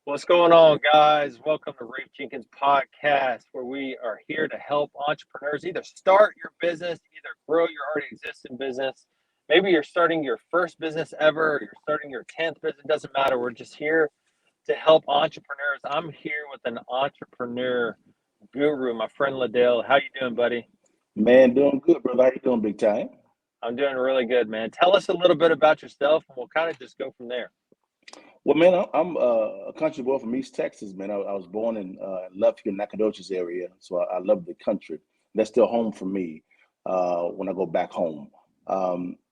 What's going on, guys? Welcome to Raefe Jenkins podcast, where we are here to help entrepreneurs either start your business, either grow your already existing business. Maybe you're starting your first business ever, or you're starting your 10th business. It doesn't matter. We're just here to help entrepreneurs. I'm here with an entrepreneur guru, my friend LaDale. How you doing, buddy? Man, doing good, brother. How you doing, big time? I'm doing really good, man. Tell us a little bit about yourself, and we'll kind of just go from there. Well, man, I'm a country boy from East Texas, man. I was born in Lufkin, Nacogdoches area, so I love the country. That's still home for me when I go back home.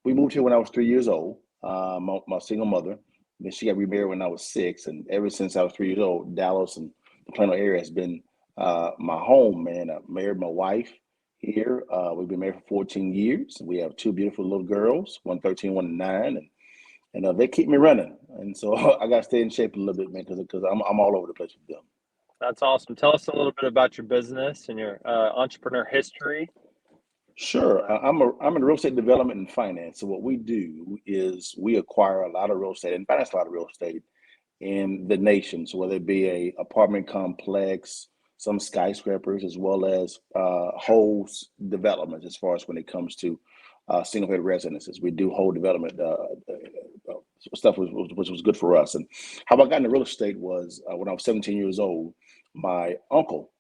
We moved here when I was 3 years old. My single mother. Then she got remarried when I was six, and ever since I was 3 years old, Dallas and the Plano area has been my home, man. I married my wife here. We've been married for 14 years. We have two beautiful little girls, one 13, one 9, and they keep me running. And so I got to stay in shape a little bit, man, because I'm all over the place with them. That's awesome. Tell us a little bit about your business and your entrepreneur history. Sure, I'm in real estate development and finance. So what we do is we acquire a lot of real estate and finance a lot of real estate in the nation. So whether it be a apartment complex, some skyscrapers, as well as whole developments, as far as when it comes to single family residences, we do whole development stuff, which was good for us. And how I got into real estate was when I was 17 years old. My uncle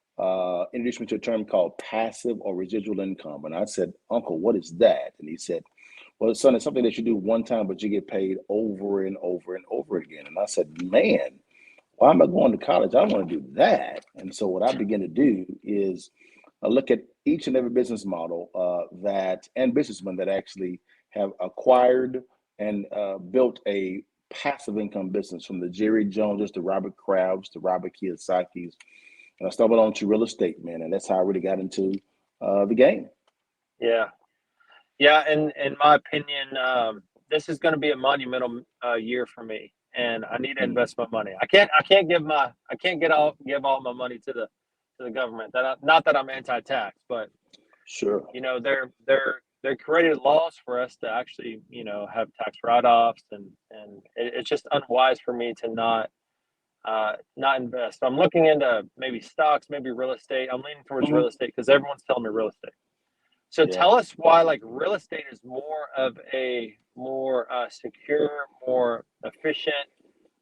introduced me to a term called passive or residual income, and I said, "Uncle, what is that?" And he said, "Well, son, it's something that you do one time, but you get paid over and over and over again." And I said, "Man, why am I going to college? I want to do that." And so what I began to do is look at each and every business model that and businessmen that actually have acquired and built a passive income business, from the Jerry Joneses to Robert Kraft's to Robert Kiyosaki's. And I stumbled onto real estate, man, and that's how I really got into the game. Yeah, yeah. And in my opinion, this is going to be a monumental year for me, and I need to Mm. invest my money. I can't give all my money to the government. Not that I'm anti-tax, but Sure. they created laws for us to actually have tax write-offs, and it's just unwise for me to not invest. So I'm looking into maybe stocks, maybe real estate. I'm leaning towards Hmm. real estate because everyone's telling me real estate. So Yeah. tell us why like real estate is more of a more secure, more efficient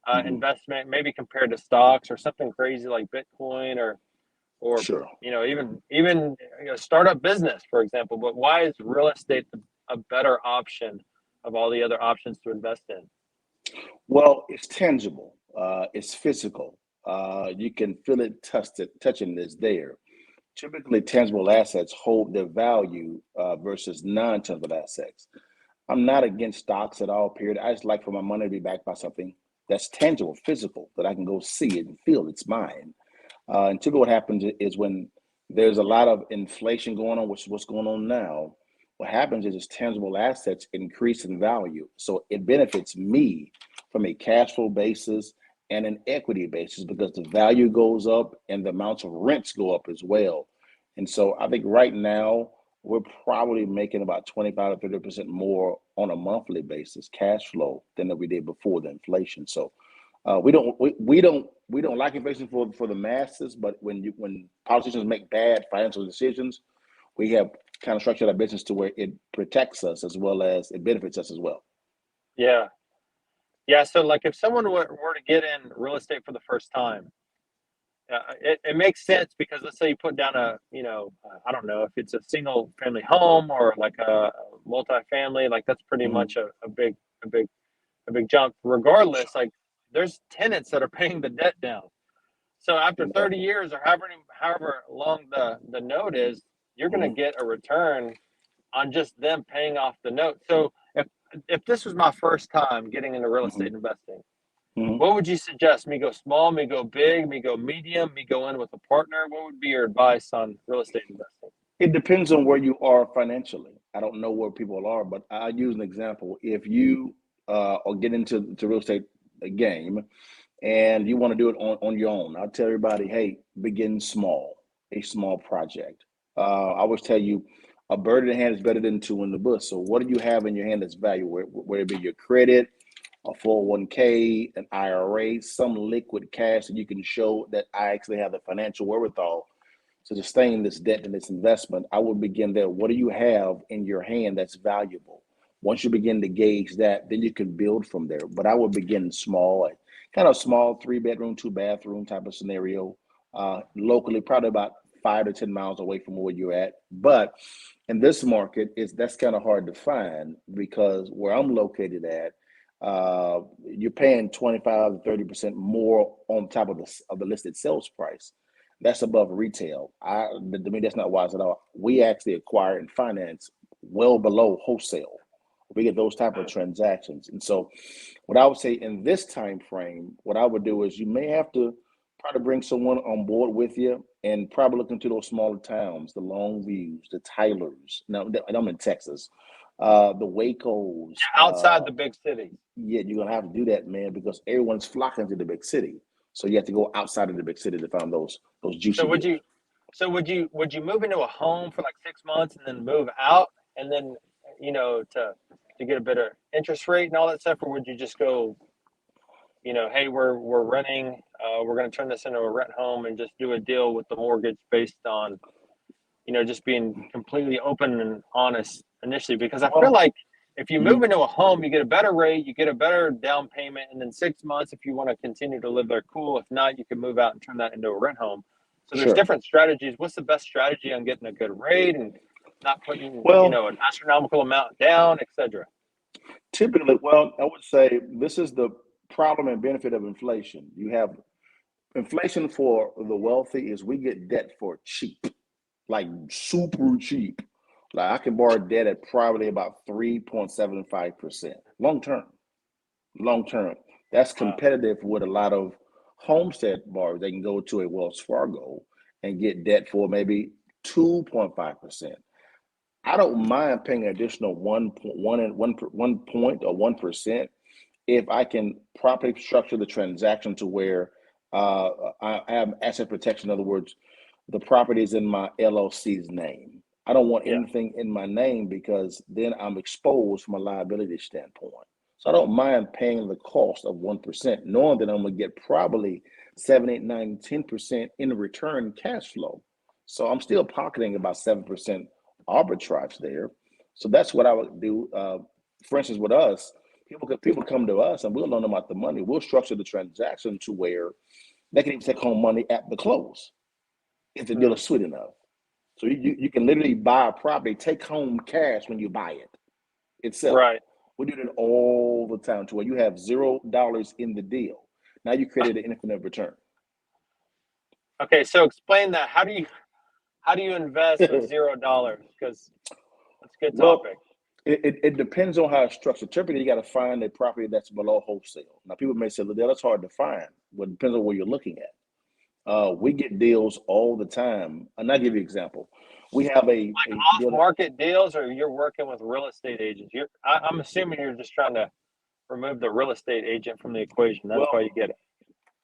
Hmm. investment, maybe compared to stocks or something crazy like Bitcoin or Sure. even startup business, for example. But why is real estate a better option of all the other options to invest in? Well, it's tangible. It's physical. You can feel it, touching this there. Typically, tangible assets hold their value versus non-tangible assets. I'm not against stocks at all, period. I just like for my money to be backed by something that's tangible, physical, that I can go see it and feel it's mine. And typically what happens is when there's a lot of inflation going on, which is what's going on now, what happens is tangible assets increase in value. So it benefits me from a cash flow basis and an equity basis because the value goes up and the amounts of rents go up as well. And so I think right now we're probably making about 25 to 30% more on a monthly basis cash flow than we did before the inflation. So we don't like inflation for the masses, but when politicians make bad financial decisions, we have kind of structured our business to where it protects us as well as it benefits us as well. Yeah, yeah. So like if someone were to get in real estate for the first time, it makes sense because let's say you put down I don't know if it's a single family home or like a multifamily, like that's pretty Hmm. much a big a big jump. Regardless, like there's tenants that are paying the debt down. So after 30 Exactly. years or however long the note is, you're going to Hmm. get a return on just them paying off the note. So if this was my first time getting into real Hmm. estate investing, Hmm. what would you suggest? Me go small, me go big, me go medium, me go in with a partner? What would be your advice on real estate investing? It depends on where you are financially. I don't know where people are, but I use an example. If you are getting into the real estate game and you want to do it on your own, I'll tell everybody, hey, begin small, a small project. I always tell you, a bird in the hand is better than two in the bush. So what do you have in your hand that's valuable, whether it be your credit a 401k, an IRA, some liquid cash that you can show that I actually have the financial wherewithal to sustain this debt and this investment. I would begin there. What do you have in your hand that's valuable? Once you begin to gauge that, then you can build from there. But I would begin small, kind of small, 3-bedroom, 2-bathroom type of scenario, locally, probably about 5 to 10 miles away from where you're at. But in this market, that's kind of hard to find because where I'm located at, you're paying 25 to 30% more on top of the listed sales price. That's above retail. To me, that's not wise at all. We actually acquire and finance well below wholesale. We get those type of transactions. And so what I would say in this time frame, what I would do is you may have to probably bring someone on board with you and probably look into those smaller towns, the Longviews, the Tylers. Now, I'm in Texas. The Wacos. Outside the big cities. Yeah, you're going to have to do that, man, because everyone's flocking to the big city. So you have to go outside of the big city to find those juicy deals. Would you move into a home for like 6 months and then move out and then to get a better interest rate and all that stuff, or would you just go, hey, we're renting, we're going to turn this into a rent home and just do a deal with the mortgage based on, just being completely open and honest initially? Because I feel like if you move into a home, you get a better rate, you get a better down payment, and then 6 months, if you want to continue to live there, cool. If not, you can move out and turn that into a rent home. So there's different strategies. What's the best strategy on getting a good rate and not putting, an astronomical amount down, et cetera? Typically, I would say this is the problem and benefit of inflation. You have inflation for the wealthy is we get debt for cheap, like super cheap. Like I can borrow debt at probably about 3.75% long term. That's competitive with a lot of homestead borrowers. They can go to a Wells Fargo and get debt for maybe 2.5%. I don't mind paying an additional 1% if I can properly structure the transaction to where I have asset protection. In other words, the property is in my LLC's name. I don't want anything in my name because then I'm exposed from a liability standpoint. So I don't mind paying the cost of 1%, knowing that I'm going to get probably 7, 8, 9, 10% in return cash flow. So I'm still pocketing about 7% arbitrage there. So that's what I would do. For instance, with us, people come to us and we'll loan them out the money. We'll structure the transaction to where they can even take home money at the close if the deal is sweet enough. So you can literally buy a property, take home cash when you buy it itself. Right. We do that all the time to where you have $0 in the deal. Now you created an infinite return. Okay, so explain that. How do you invest with $0? Because that's a good topic. It depends on how it's structured. Typically, you got to find a property that's below wholesale. Now, people may say, LaDale, that's hard to find. Well, it depends on what you're looking at. We get deals all the time. And I'll give you an example. We have a off-market deals, or you're working with real estate agents? I'm assuming you're just trying to remove the real estate agent from the equation. That's why you get it.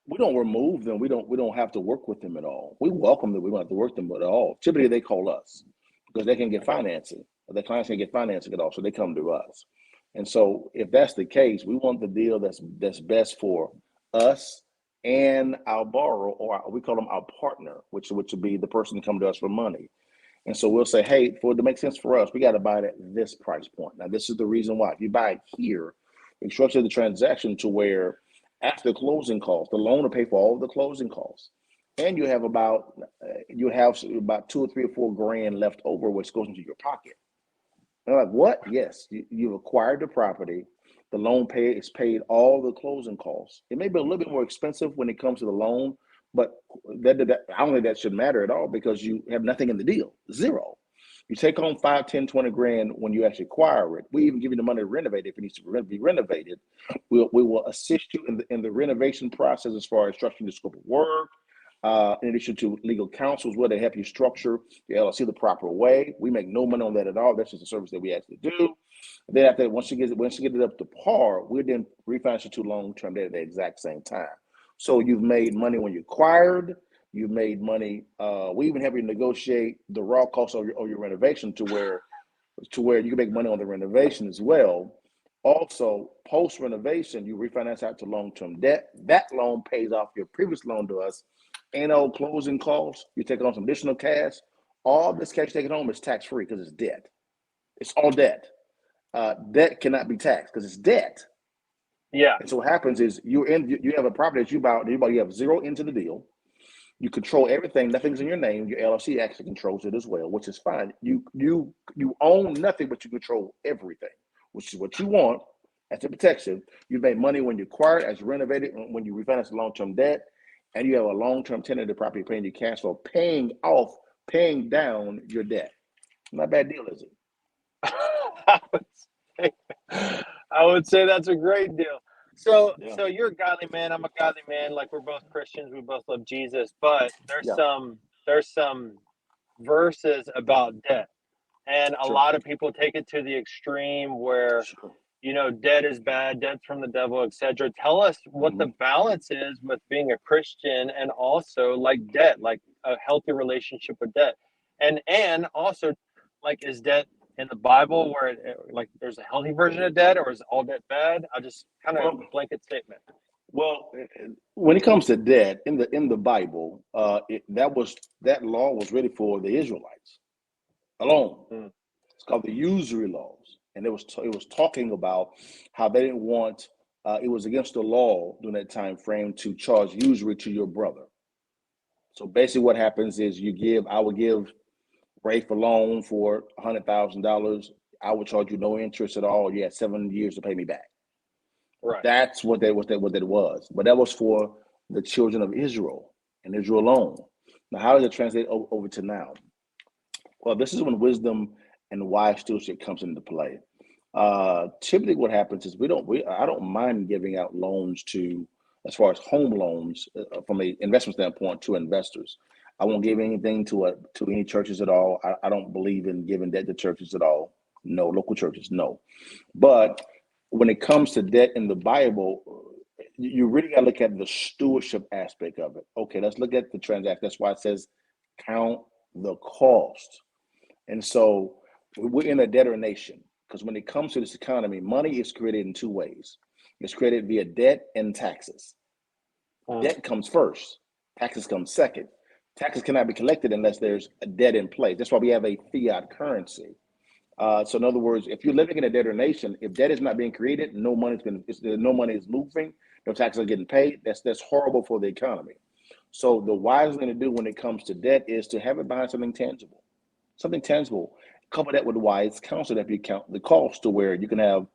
We don't remove them. We don't have to work with them at all. We welcome them. We don't have to work them at all. Typically, they call us because they can get financing. Their clients can get financing at all, so they come to us. And so, if that's the case, we want the deal that's best for us and our borrower, or we call them our partner, which would be the person to come to us for money. And so we'll say, hey, for it to make sense for us, we got to buy it at this price point. Now, this is the reason why. If you buy it here, we structure the transaction to where after the closing costs, the loan will pay for all the closing costs. And you have about 2 or 3 or 4 grand left over, which goes into your pocket. And I'm like, what? Yes, you've acquired the property. The loan is paid all the closing costs. It may be a little bit more expensive when it comes to the loan, but I don't think that should matter at all because you have nothing in the deal, zero. You take home 5, 10, 20 grand when you actually acquire it. We even give you the money to renovate it if it needs to be renovated. We will assist you in the renovation process as far as structuring the scope of work, in addition to legal counsels where they help you structure the LLC the proper way. We make no money on that at all. That's just a service that we actually do. And then after once you get it up to par, we then refinance you to long-term debt at the exact same time. So you've made money when you acquired. You've made money. We even help you negotiate the raw cost of your renovation to where you can make money on the renovation as well. Also, post renovation, you refinance out to long-term debt. That loan pays off your previous loan to us. Ain't no closing costs. You take on some additional cash. All this cash taken home is tax-free because it's debt. It's all debt. Debt cannot be taxed because it's debt. Yeah. And so what happens is you have a property that you buy, you have zero into the deal. You control everything. Nothing's in your name. Your LLC actually controls it as well, which is fine. You own nothing, but you control everything, which is what you want as a protection. You make money when you acquire it, as you renovate it, when you refinance a long-term debt, and you have a long-term tenant of the property paying you cash flow, paying down your debt. Not a bad deal, is it? I would say that's a great deal. So Yeah. so you're a godly man, I'm a godly man, like we're both Christians, we both love Jesus, but Yeah. there's some verses about debt. And a Sure. lot of people take it to the extreme where, Sure. debt is bad, debt's from the devil, etc. Tell us what the balance is with being a Christian and also like debt, like a healthy relationship with debt. And also, like, is debt in the Bible where like there's a healthy version of debt, or is all debt bad? I just kind of Well, blanket statement. Well, when it comes to debt in the Bible, that law was really for the Israelites alone. Mm. It's called the Usury Laws, and it was talking about how they didn't want. It was against the law during that time frame to charge usury to your brother. So basically, what happens is I would give Raefe a loan for $100,000. I would charge you no interest at all. You had 7 years to pay me back. Right. That's what that was. But that was for the children of Israel and Israel alone. Now, how does it translate over to now? Well, this is when wisdom and wise stewardship comes into play. Typically, what happens is I don't mind giving out loans to, as far as home loans, from an investment standpoint, to investors. I won't give anything to any churches at all. I don't believe in giving debt to churches at all. No, local churches, no. But when it comes to debt in the Bible, you really got to look at the stewardship aspect of it. Okay, let's look at the transaction. That's why it says count the cost. And so we're in a debtor nation because when it comes to this economy, money is created in two ways. It's created via debt and taxes. Debt comes first, taxes come second. Taxes cannot be collected unless there's a debt in place. That's why we have a fiat currency. So in other words, if you're living in a debtor nation, if debt is not being created, no money is moving, no taxes are getting paid. That's horrible for the economy. So the wise thing to do when it comes to debt is to have it behind something tangible. Something tangible. Couple that with wise counsel that you count the cost to where you can have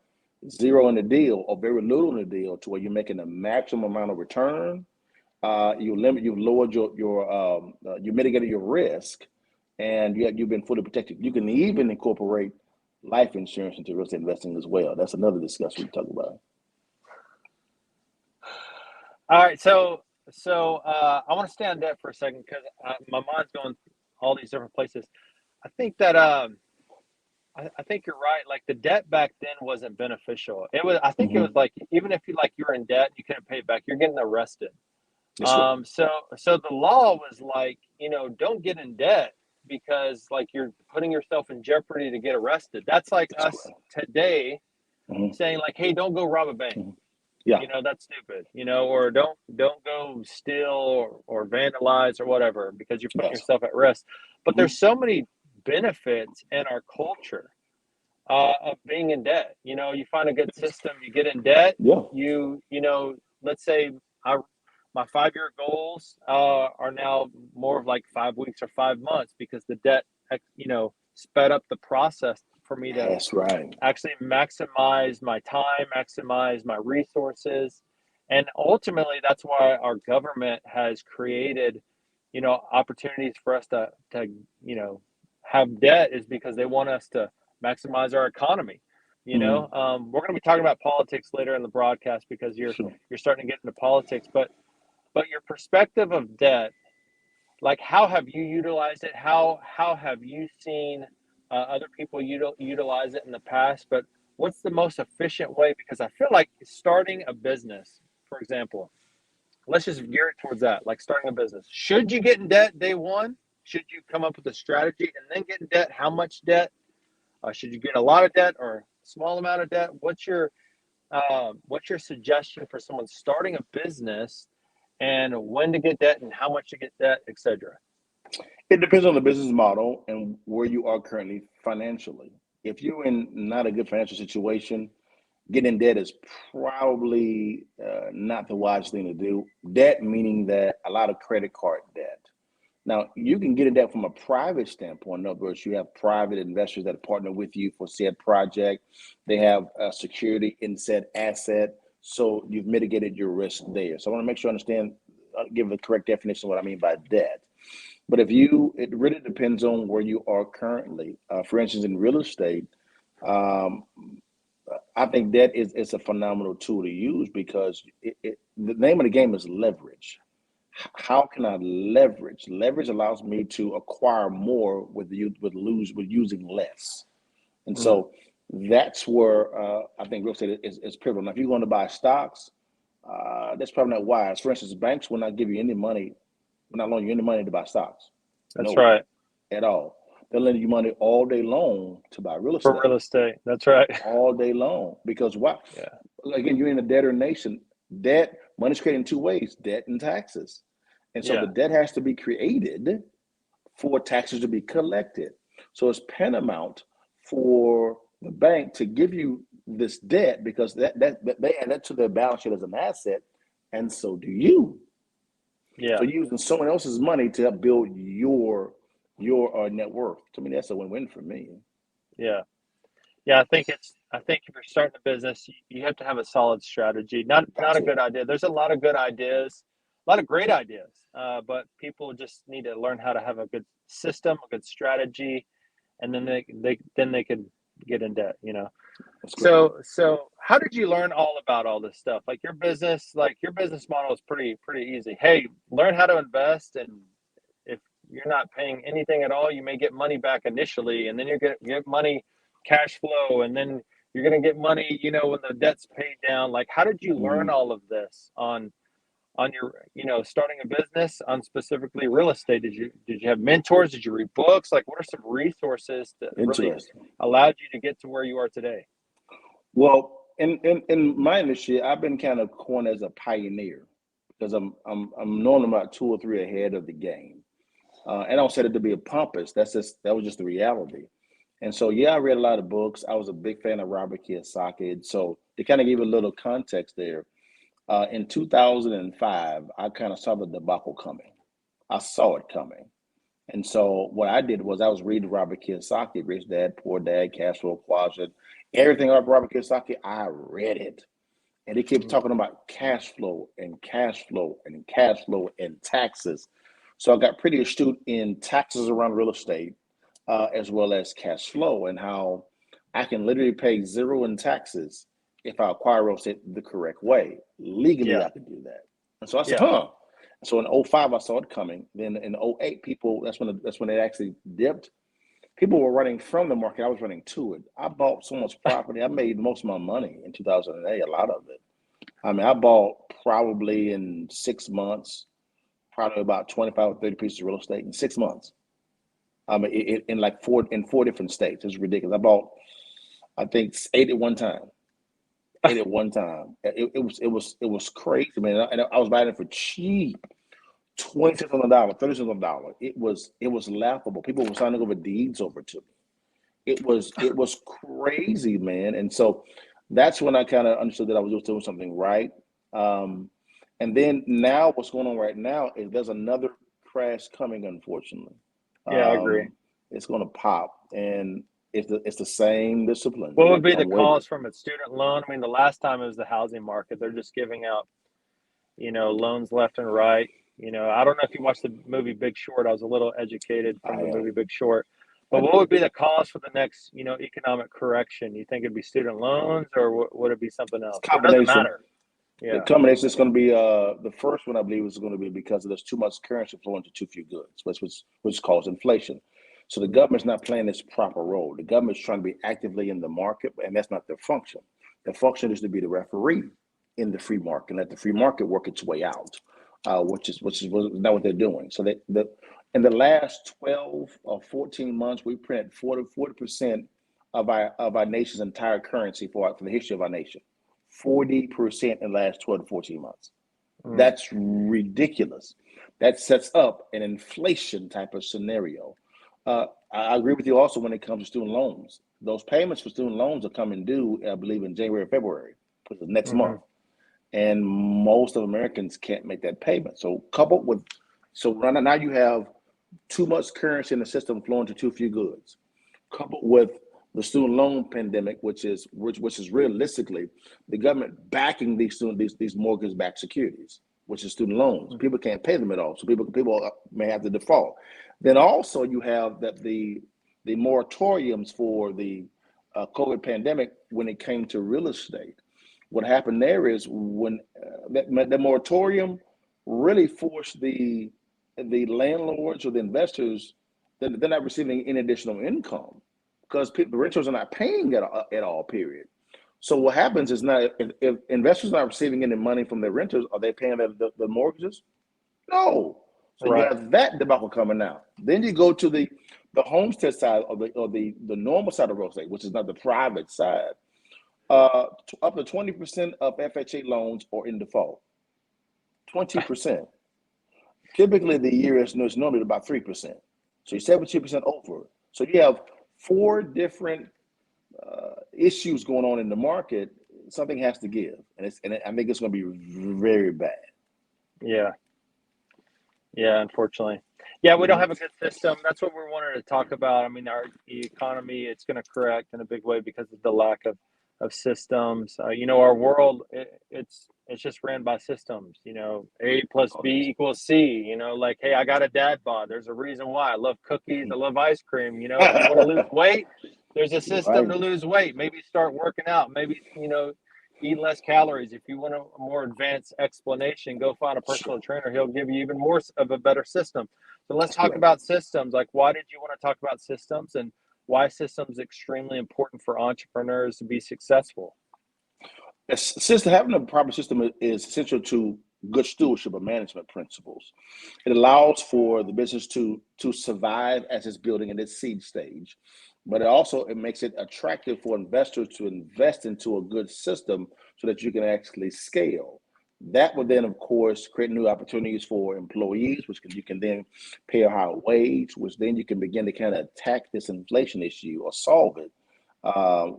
zero in the deal or very little in the deal to where you're making the maximum amount of return. You've lowered you mitigated your risk, and you've been fully protected. You can even incorporate life insurance into real estate investing as well. That's another discussion we talk about. All right, so I want to stay on debt for a second because my mind's going all these different places. I think that I think you're right. Like the debt back then wasn't beneficial. It was. I think it was like even if you're in debt, you couldn't pay it back. You're getting arrested. That's right. So the law was like, don't get in debt because like you're putting yourself in jeopardy to get arrested. That's like That's us correct. today Mhm. saying like, hey, don't go rob a bank. Mhm. Yeah. That's stupid. Or don't go steal or vandalize or whatever because you're putting Yes. yourself at risk. But Mhm. there's so many benefits in our culture of being in debt. You find a good system, you get in debt, Yeah. let's say my 5-year goals are now more of like 5 weeks or 5 months because the debt, sped up the process for me to That's right. actually maximize my time, maximize my resources. And ultimately, that's why our government has created, opportunities for us to have debt is because they want us to maximize our economy. Mhm. We're going to be talking about politics later in the broadcast because Sure. you're starting to get into politics, but your perspective of debt, like how have you utilized it? How have you seen other people utilize it in the past? But what's the most efficient way? Because I feel like starting a business, for example, let's just gear it towards that, like starting a business. Should you get in debt day one? Should you come up with a strategy and then get in debt? How much debt? Should you get a lot of debt or small amount of debt? What's your suggestion for someone starting a business, and when to get debt and how much to get debt, etc.? It depends on the business model and where you are currently financially. If you're in not a good financial situation, getting debt is probably not the wise thing to do. Debt meaning that a lot of credit card debt. Now, you can get in debt from a private standpoint. In other words, you have private investors that partner with you for said project. They have security in said asset, so you've mitigated your risk there. So I want to make sure I understand, give the correct definition of what I mean by debt. But it really depends on where you are currently. For instance, in real estate, um, I think debt is a phenomenal tool to use because the name of the game is leverage. How can I leverage? Leverage allows me to acquire more with using less. And Mm, so that's where I think real estate is pivotal. Now, if you're going to buy stocks, that's probably not wise. For instance, banks will not give you any money, will not loan you any money to buy stocks. that's No, right. at all. They'll lend you money all day long to buy real For real estate, estate. That's right. all day long. Because why? Yeah. Again, you're in a debtor nation. Debt, money's created in two ways: debt and taxes. And so the Yeah. debt has to be created for taxes to be collected. So it's paramount for the bank to give you this debt because that they add that to their balance sheet as an asset, and so do you. So Yeah. you're using someone else's money to help build your net worth. To me, that's a win-win for me. Yeah. Yeah. I think if you're starting a business, you have to have a solid strategy. Got Not a to. good idea. There's a lot of good ideas, a lot of great ideas, but people just need to learn how to have a good system, a good strategy, and then they could get in debt. That's great. So how did you learn all about all this stuff? Like your business model is pretty easy. Hey, learn how to invest, and if you're not paying anything at all, you may get money back initially, and then you get money cash flow, and then you're gonna get money, when the debt's paid down. Like, how did you learn Mhm. all of this on your, starting a business on specifically real estate? Did you have mentors? Did you read books? Like, what are some resources that really Interesting. allowed you to get to where you are today? Well, in my industry, I've been kind of coined as a pioneer because I'm normally about two or three ahead of the game. And I don't say that to be a pompous. That was just the reality. And so, yeah, I read a lot of books. I was a big fan of Robert Kiyosaki. And so, to kind of give a little context there, in 2005, I kind of saw the debacle coming. I saw it coming. And so, what I did was I was reading Robert Kiyosaki, Rich Dad, Poor Dad, Cash Flow Quadrant, everything about Robert Kiyosaki. I read it, and he kept Mm, talking about cash flow and cash flow and cash flow and taxes. So I got pretty astute in taxes around real estate, as well as cash flow and how I can literally pay zero in taxes if I acquire real estate the correct way. Legally, yeah, I could do that. And so I said, yeah, huh. So in '05, I saw it coming. Then in '08, that's when it actually dipped. People were running from the market. I was running to it. I bought so much property. I made most of my money in 2008, a lot of it. I mean, I bought probably in 6 months, probably about 25 or 30 pieces of real estate in 6 months. I mean, in like four different states. It's ridiculous. I bought, I think, eight at one time. Eight at one time. It was crazy, man. And I was buying it for cheap, 20 cents on the dollar, 30 cents on the dollar. It was laughable. People were signing over deeds over to me. It was crazy, man. And so that's when I kind of understood that I was just doing something right. Um, and then now, what's going on right now is there's another crash coming. Unfortunately, yeah. I agree. um, it's going to pop, and it's the same discipline. What would It's be the unwavering. cause from a student loan? I mean, the last time it was the housing market. They're just giving out, loans left and right. I don't know if you watched the movie Big Short. I was a little educated from I the movie am. Big Short. I But what would did. be the cause for the next, economic correction? You think it'd be student loans, or would it be something It's else? a Or does it combination. matter? The Yeah. combination is going to be the first one. I believe is going to be because there's too much currency flowing to too few goods, which causes inflation. So the Mm, government's not playing its proper role. The government's trying to be actively in the market, and that's not their function. Their function is to be the referee in the free market and let the free market work its way out, which is not what they're doing. So in the last 12 or 14 months, we printed 40% of our nation's entire currency for the history of our nation. 40% in the last 12 to 14 months. That's ridiculous. That sets up an inflation type of scenario. I agree with you also when it comes to student loans. Those payments for student loans are coming due, I believe, in January or February, for the next month. And most of Americans can't make that payment. So now you have too much currency in the system flowing to too few goods, coupled with the student loan pandemic, which is realistically the government backing these mortgage-backed securities, which is student loans. People can't pay them at all, so people may have to default. Then also you have that the moratoriums for the COVID pandemic when it came to real estate. What happened there is when the moratorium really forced the landlords or the investors that they're not receiving any additional income because the renters are not paying at all, period. So what happens is now if investors are not receiving any money from their renters, are they paying the mortgages? No. So you have that debacle coming out. Then you go to the homestead side or the normal side of real estate, which is not the private side. Up to 20% of FHA loans are in default. 20%. Typically, the year is normally about 3%. So you're 72% over. So you have 4 different issues going on in the market. Something has to give, and I think it's going to be very bad. Yeah, unfortunately. Yeah, we don't have a good system. That's what we're wanting to talk about. I mean, our economy, it's going to correct in a big way because of the lack of systems. Our world, it's just ran by systems. A plus B equals C. Like, hey, I got a dad bod. There's a reason why. I love cookies. I love ice cream. If you want to lose weight, there's a system to lose weight. Maybe start working out. Maybe, eat less calories. If you want a more advanced explanation, go find a personal trainer. He'll give you even more of a better system. So let's talk about systems. Like, why did you want to talk about systems and why systems extremely important for entrepreneurs to be successful? Having a proper system is essential to good stewardship of management principles. It allows for the business to survive as it's building in its seed stage, but it makes it attractive for investors to invest into a good system so that you can actually scale. That would then, of course, create new opportunities for employees, which you can then pay a higher wage, which then you can begin to kind of attack this inflation issue or solve it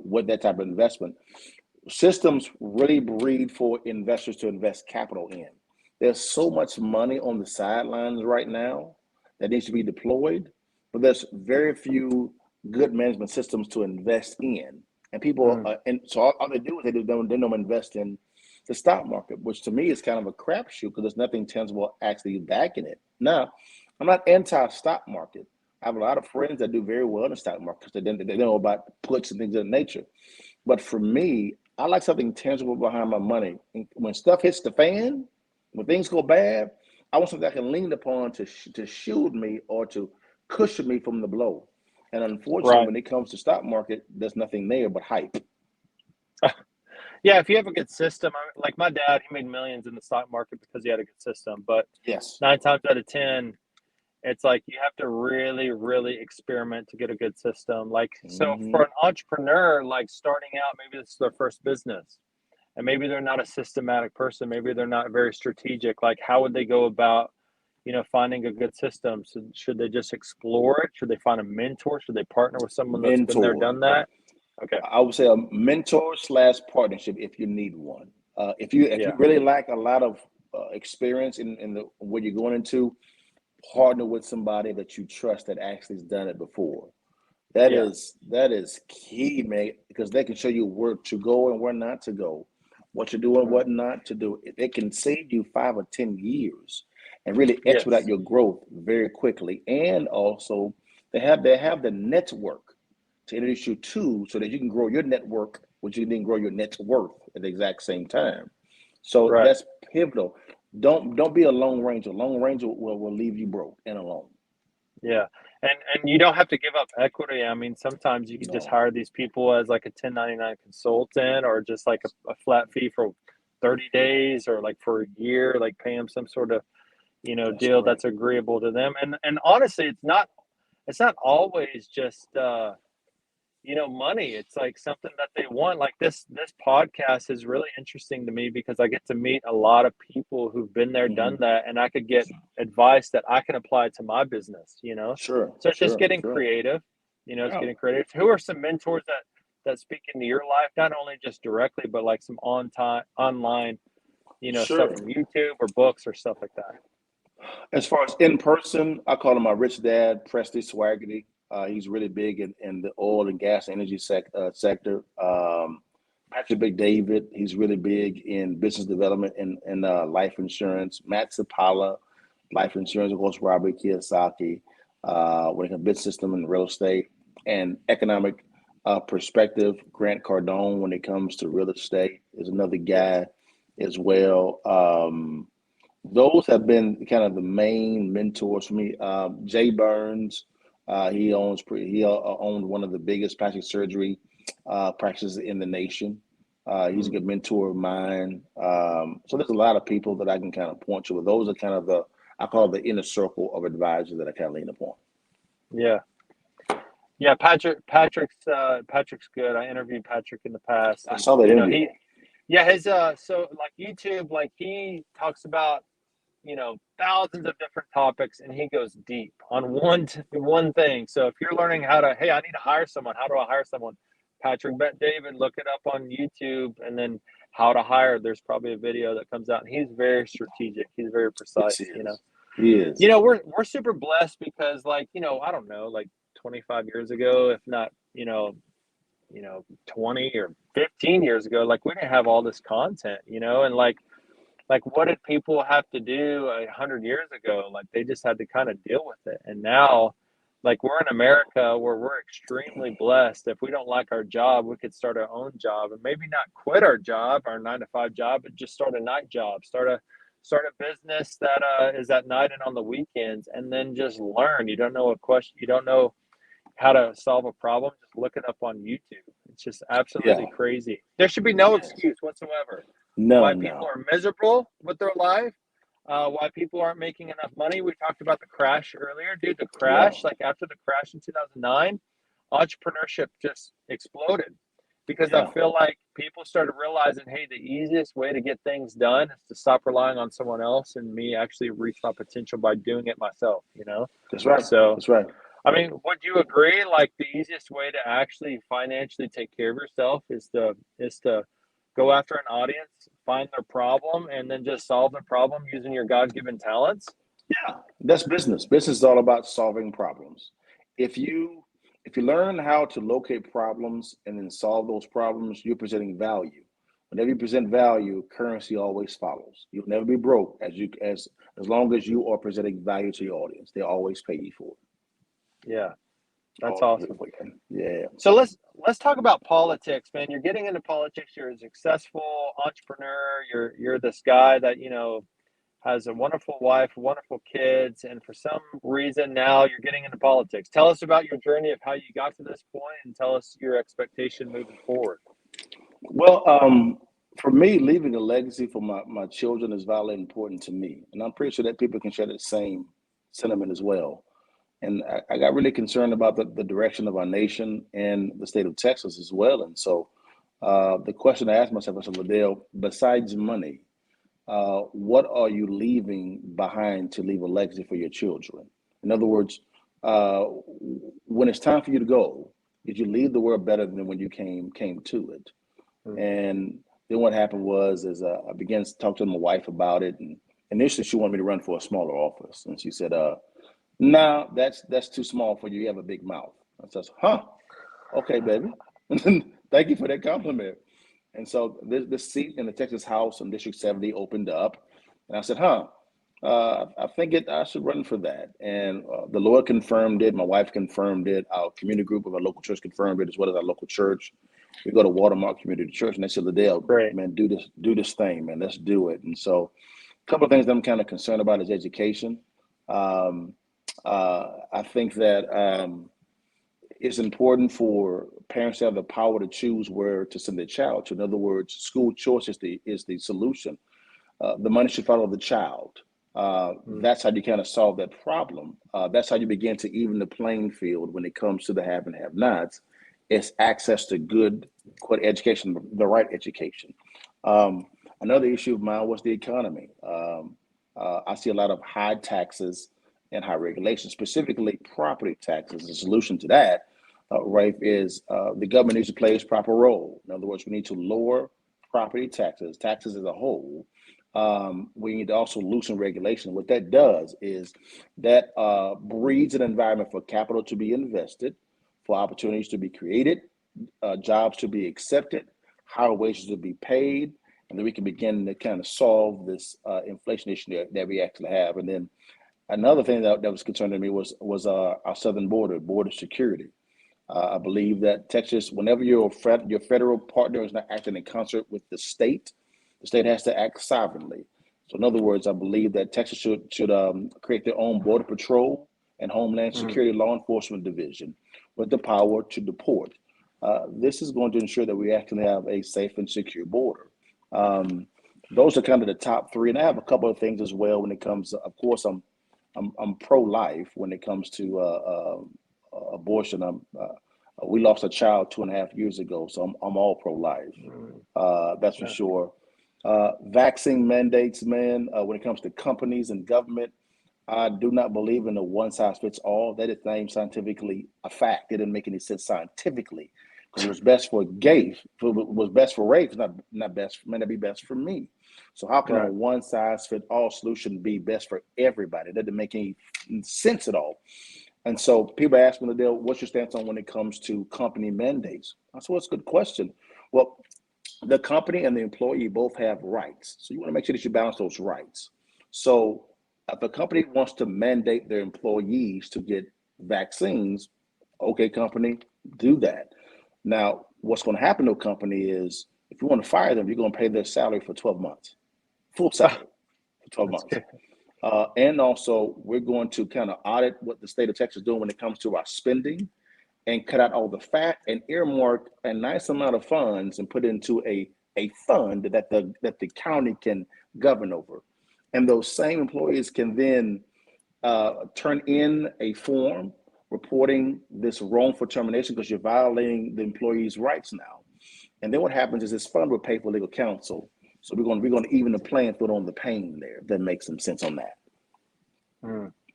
with that type of investment. Systems really breed for investors to invest capital in. There's so much money on the sidelines right now that needs to be deployed, but there's very few good management systems to invest in. And people, and so all they do is they don't invest in the stock market, which to me is kind of a crapshoot because there's nothing tangible actually backing it. Now, I'm not anti-stock market. I have a lot of friends that do very well in the stock market because they know about puts and things of that nature. But for me, I like something tangible behind my money. And when stuff hits the fan, when things go bad, I want something I can lean upon to shield me or to cushion me from the blow. And unfortunately, when it comes to stock market, there's nothing there but hype. Yeah, if you have a good system, like my dad, he made millions in the stock market because he had a good system. But 9 times out of 10, it's like you have to really, really experiment to get a good system. Like, so for an entrepreneur, like starting out, maybe this is their first business, and maybe they're not a systematic person. Maybe they're not very strategic. Like, how would they go about, finding a good system? So should they just explore it? Should they find a mentor? Should they partner with someone that's been there, done that? Okay. I would say a mentor / partnership if you need one. If you really lack a lot of experience in what you're going into, partner with somebody that you trust that actually has done it before. That is key, man, because they can show you where to go and where not to go, what to do and what not to do. It can save you 5 or 10 years and really expedite your growth very quickly. And also, they have the network to introduce you to so that you can grow your network, which you can then grow your net worth at the exact same time. So that's pivotal. Don't be a lone ranger. Lone ranger will leave you broke and alone. Yeah. And you don't have to give up equity. I mean, sometimes you can just hire these people as like a 1099 consultant or just like a flat fee for 30 days or like for a year, like pay them some sort of, deal that's agreeable to them. And honestly, it's not always just, money. It's like something that they want. Like this podcast is really interesting to me because I get to meet a lot of people who've been there, done Hmm. that, and I could get advice that I can apply to my business. Sure, So it's just sure, getting sure. creative. It's Yeah, getting creative. Who are some mentors that speak into your life, not only just directly, but like some online, stuff sure. from YouTube or books or stuff like that? As far as in person, I call him my rich dad, Presty Swaggerty. He's really big in the oil and gas energy sector. Patrick Big David, he's really big in business development and life insurance. Matt Sapala, life insurance, of course, Robert Kiyosaki, when it comes to business system and real estate and economic perspective. Grant Cardone, when it comes to real estate, is another Yes. guy as well. Those have been kind of the main mentors for me. Jay Burns, he owned one of the biggest plastic surgery practices in the nation. He's a Mm, good mentor of mine. So there's a lot of people that I can kind of point to. But those are kind of I call it the inner circle of advisors that I kind of lean upon. yeah. Yeah, Patrick's good. I interviewed Patrick in the past, I and saw that interview. his so like YouTube, like he talks about thousands of different topics, and he goes deep on one thing. So if you're learning hey, I need to hire someone. How do I hire someone? Patrick Bet David, look it up on YouTube, and then how to hire. There's probably a video that comes out, and he's very strategic. He's very Yes, he precise. is. He is. We're super blessed because I don't know, like 25 years ago, if not, 20 or 15 years ago, like we didn't have all this content, and like what did people have to do 100 years ago? Like they just had to kind of deal with it. And now, like we're in America where we're extremely blessed. If we don't like our job, we could start our own job and maybe not quit our job, our 9 to 5 job, but just start a night job, start a business that is at night and on the weekends, and then just learn. You don't know a question, you don't know how to solve a problem, just look it up on YouTube. It's just Yeah. absolutely crazy. There should be no Yes. excuse whatsoever why None people now. are miserable with their life, why people aren't making enough money. We talked about the crash earlier, dude. The Yeah. crash, like after the crash in 2009, entrepreneurship just exploded because I Yeah. feel like people started realizing, hey, the easiest way to get things done is to stop relying on someone else and me actually reach my potential by doing it myself. That's right. So, That's right. I mean, would you agree? Like the easiest way to actually financially take care of yourself is to go after an audience, find their problem, and then just solve the problem using your God-given talents. Yeah, that's business. Business is all about solving problems. If you if you learn how to locate problems and then solve those problems, you're presenting value. Whenever you present value, currency always follows. You'll never be broke as long as you are presenting value to your audience. They always pay you for it. Yeah, that's Always pay awesome. for it. Yeah. So let's talk about politics, man. You're getting into politics. You're a successful entrepreneur. You're this guy that has a wonderful wife, wonderful kids, and for some reason now you're getting into politics. Tell us about your journey of how you got to this point, and tell us your expectation moving forward. Well, for me, leaving a legacy for my children is vitally important to me. And I'm pretty sure that people can share the same sentiment as well. And I got really concerned about the direction of our nation and the state of Texas as well. And so the question I asked myself, I said, LaDale, besides money, what are you leaving behind to leave a legacy for your children? In other words, uh, when it's time for you to go, did you leave the world better than when you came to it? Hmm. And then what happened was, is I began to talk to my wife about it, and initially she wanted me to run for a smaller office, and she said, "No, that's too small for you. You have a big mouth." I says, "Huh? Okay, baby. Thank you for that compliment." And so this seat in the Texas House in District 70 opened up, and I said, "Huh? I think I should run for that." And the Lord confirmed it. My wife confirmed it. Our community group of our local church confirmed it, as well as our local church. We go to Watermark Community Church, and they said, "LaDale, Great. man, do this thing, man. Let's do it." And so, a couple of things that I'm kind of concerned about is education. Um, I think that it's important for parents to have the power to choose where to send their child to. In other words, school choice is the solution. The money should follow the child. Hmm. That's how you kind of solve that problem. That's how you begin to even the playing field when it comes to the have and have nots. It's access to good quality education, the right education. Another issue of mine was the economy. I see a lot of high taxes and high regulations, specifically property taxes. The solution to that, Rafe, is the government needs to play its proper role. In other words, we need to lower property taxes as a whole. We need to also loosen regulation. What that does is that breeds an environment for capital to be invested, for opportunities to be created, jobs to be accepted, higher wages to be paid, and then we can begin to kind of solve this inflation issue that we actually have. And then another thing that was concerning me was our southern border security. I believe that Texas, whenever your federal partner is not acting in concert with the state has to act sovereignly. So in other words, I believe that Texas should create their own border patrol and homeland security law enforcement division with the power to deport. This is going to ensure that we actually have a safe and secure border. Those are kind of the top three, and I have a couple of things as well when it comes. Of course, I'm pro-life when it comes to abortion. We lost a child 2.5 years ago, so I'm all pro-life. That's for sure. Vaccine mandates, man. When it comes to companies and government, I do not believe in a one size fits all. That is named scientifically a fact. It didn't make any sense scientifically because it was best for Raefe, was best for Raefe, not best, may not be best for me. So how can a one size fit all solution be best for everybody? That didn't make any sense at all. And so people ask me, LaDale, what's your stance on when it comes to company mandates? I said, well, it's a good question. Well, the company and the employee both have rights. So you want to make sure that you balance those rights. So if a company wants to mandate their employees to get vaccines, okay, company, do that. Now, what's going to happen to a company is if you want to fire them, you're going to pay their salary for 12 months, full salary for 12 months. And also, we're going to kind of audit what the state of Texas is doing when it comes to our spending and cut out all the fat and earmark a nice amount of funds and put into a fund that the county can govern over. And those same employees can then turn in a form reporting this wrongful termination because you're violating the employee's rights now. And then what happens is this fund will pay for legal counsel. So we're going to even the playing field on the pain there. If that makes some sense on that.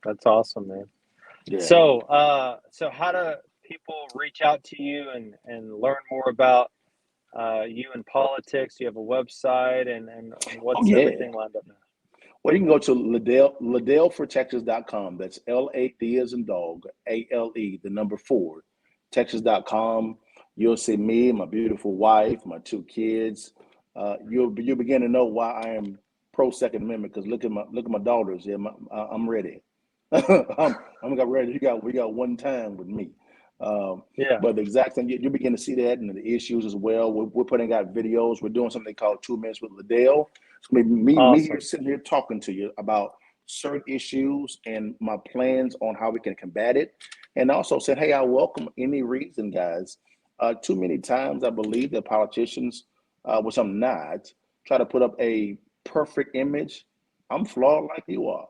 That's awesome, man. Yeah. So how do people reach out to you and learn more about you in politics? You have a website and what's everything lined up now? Well, you can go to LaDaleforTexas.com. That's LAD as in dog, ALE, the number 4, Texas.com. You'll see me, my beautiful wife, my 2 kids. You'll begin to know why I am pro Second Amendment because look at my daughters. Yeah, I'm ready. I'm got ready. We got one time with me. But the exact thing you begin to see that and the issues as well. We're putting out videos. We're doing something called 2 Minutes with LaDale. So me here sitting here talking to you about certain issues and my plans on how we can combat it, and also said, hey, I welcome any reason, guys. Too many times I believe that politicians, which I'm not, try to put up a perfect image. I'm flawed like you are.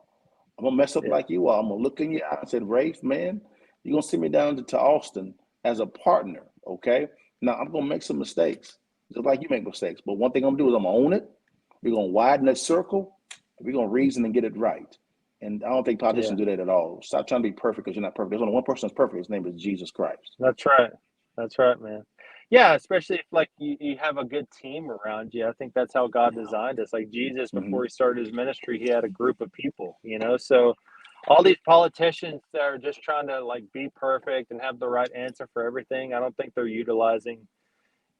I'm gonna mess up like you are. I'm gonna look in your eye and say, Rafe, man, you're gonna send me down to Austin as a partner, okay? Now I'm gonna make some mistakes, just like you make mistakes. But one thing I'm gonna do is I'm gonna own it. We're gonna widen that circle. We're gonna reason and get it right. And I don't think politicians do that at all. Stop trying to be perfect because you're not perfect. There's only one person that's perfect. His name is Jesus Christ. That's right. That's right, man. Yeah, especially if like you have a good team around you. I think that's how God designed us. Like Jesus, before he started his ministry, he had a group of people, So all these politicians that are just trying to like be perfect and have the right answer for everything, I don't think they're utilizing,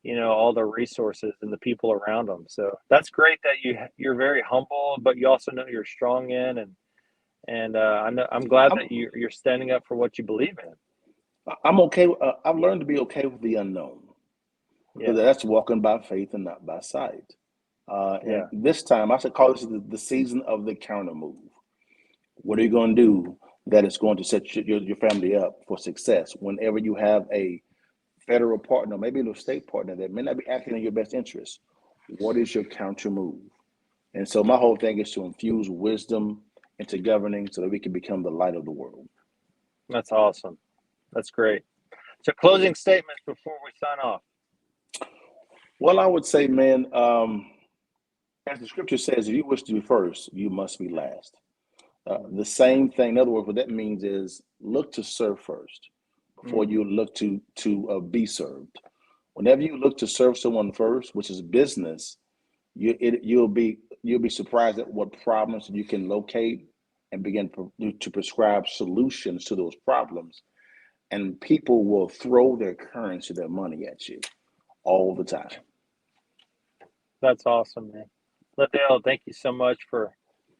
all the resources and the people around them. So that's great that you're very humble, but you also know you're strong in, and I'm glad that you're standing up for what you believe in. I'm okay. I've learned to be okay with the unknown because that's walking by faith and not by sight. And this time, I should call this the season of the counter move. What are you going to do that is going to set your family up for success whenever you have a federal partner, maybe a state partner that may not be acting in your best interest? What is your counter move? And so my whole thing is to infuse wisdom into governing so that we can become the light of the world. That's awesome. That's great. So closing statements before we sign off. Well, I would say, man, as the scripture says, if you wish to be first, you must be last. The same thing, in other words, what that means is look to serve first before you look to be served. Whenever you look to serve someone first, which is business, you'll be surprised at what problems you can locate and begin to prescribe solutions to those problems. And people will throw their currency, their money at you all the time. That's awesome, man. LaDale, thank you so much for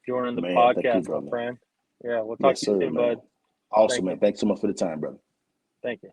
joining the Man, thank you, podcast, my brother. friend. Yeah, we'll talk Yes, to you sir, soon, man. bud. Awesome, Thank man. you. Thanks so much for the time, brother. Thank you.